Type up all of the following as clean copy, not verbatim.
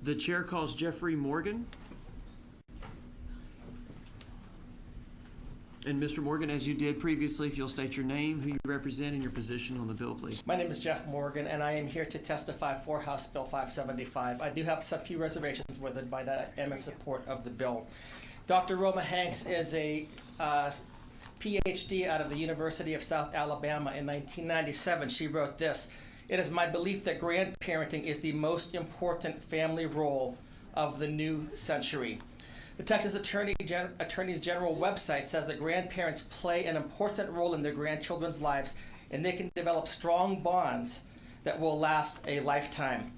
The chair calls Jeffrey Morgan. And Mr. Morgan, as you did previously, if you'll state your name, who you represent, and your position on the bill, please. My name is Jeff Morgan, and I am here to testify for House Bill 575. I do have a few reservations with it, but I am in support of the bill. Dr. Roma Hanks is a PhD out of the University of South Alabama. In 1997, she wrote this: "It is my belief that grandparenting is the most important family role of the new century." The Texas Attorney General website says that grandparents play an important role in their grandchildren's lives, and they can develop strong bonds that will last a lifetime.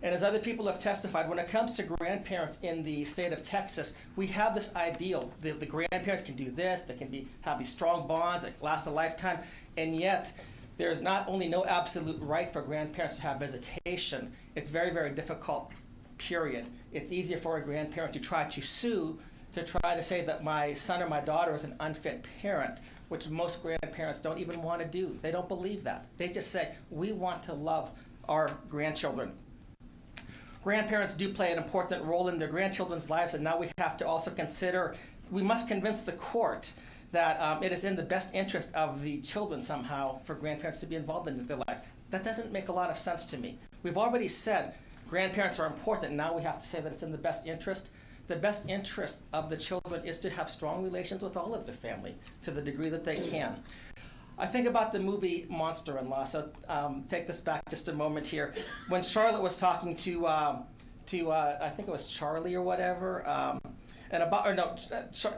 And as other people have testified, when it comes to grandparents in the state of Texas, we have this ideal that the grandparents can do this, they can have these strong bonds that last a lifetime, and yet there's not only no absolute right for grandparents to have visitation, it's very, very difficult. Period. It's easier for a grandparent to try to sue, to try to say that my son or my daughter is an unfit parent, which most grandparents don't even want to do. They don't believe that. They just say, we want to love our grandchildren. Grandparents do play an important role in their grandchildren's lives, and now we have to also consider, we must convince the court that it is in the best interest of the children somehow for grandparents to be involved in their life. That doesn't make a lot of sense to me. We've already said grandparents are important. Now we have to say that it's in the best interest. The best interest of the children is to have strong relations with all of the family to the degree that they can. I think about the movie Monster-in-Law, so take this back just a moment here. When Charlotte was talking to I think it was Charlie or whatever,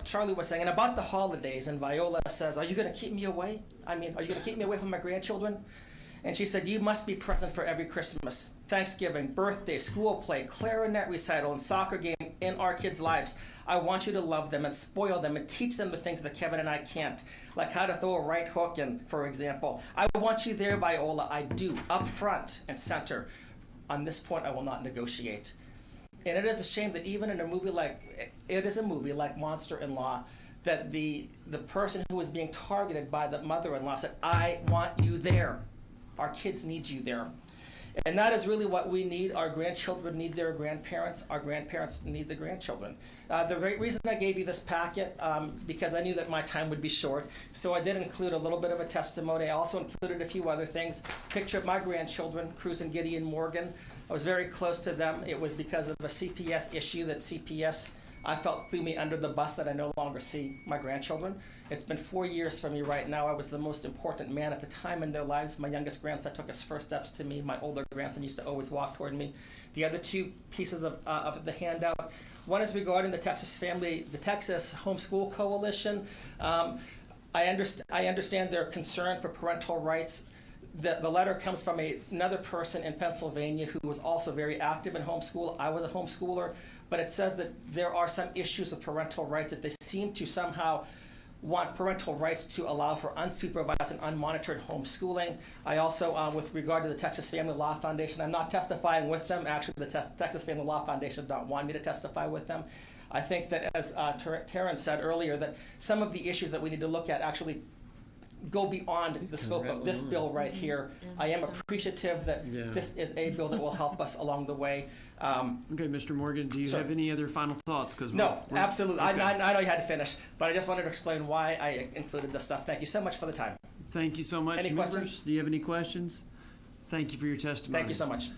Charlie was saying, and about the holidays, and Viola says, "Are you going to keep me away? Are you going to keep me away from my grandchildren?" And she said, "You must be present for every Christmas, Thanksgiving, birthday, school play, clarinet recital, and soccer game in our kids' lives. I want you to love them and spoil them and teach them the things that Kevin and I can't, like how to throw a right hook in, for example. I want you there, Viola. I do, up front and center. On this point, I will not negotiate." And it is a shame that even in a movie like Monster-in-Law, that the person who was being targeted by the mother-in-law said, "I want you there. Our kids need you there." And that is really what we need. Our grandchildren need their grandparents. Our grandparents need the grandchildren. The reason I gave you this packet, because I knew that my time would be short, so I did include a little bit of a testimony. I also included a few other things. Picture of my grandchildren, Cruz and Gideon Morgan. I was very close to them. It was because of a CPS issue that CPS, I felt, threw me under the bus, that I no longer see my grandchildren. It's been 4 years for me right now. I was the most important man at the time in their lives. My youngest grandson took his first steps to me. My older grandson used to always walk toward me. The other two pieces of the handout, one is regarding the Texas Homeschool Coalition. I understand their concern for parental rights. The letter comes from another person in Pennsylvania who was also very active in homeschool. I was a homeschooler, but it says that there are some issues of parental rights, that they seem to somehow want parental rights to allow for unsupervised and unmonitored homeschooling. I also, with regard to the Texas Family Law Foundation, I'm not testifying with them. Actually, the Texas Family Law Foundation don't want me to testify with them. I think that, as Taryn said earlier, that some of the issues that we need to look at actually go beyond the scope of this bill right here. I am appreciative that this is a bill that will help us along the way. Okay, Mr. Morgan, do you have any other final thoughts? No, absolutely. Okay. I know you had to finish, but I just wanted to explain why I included this stuff. Thank you so much for the time. Thank you so much. Any questions? Do you have any questions? Thank you for your testimony. Thank you so much.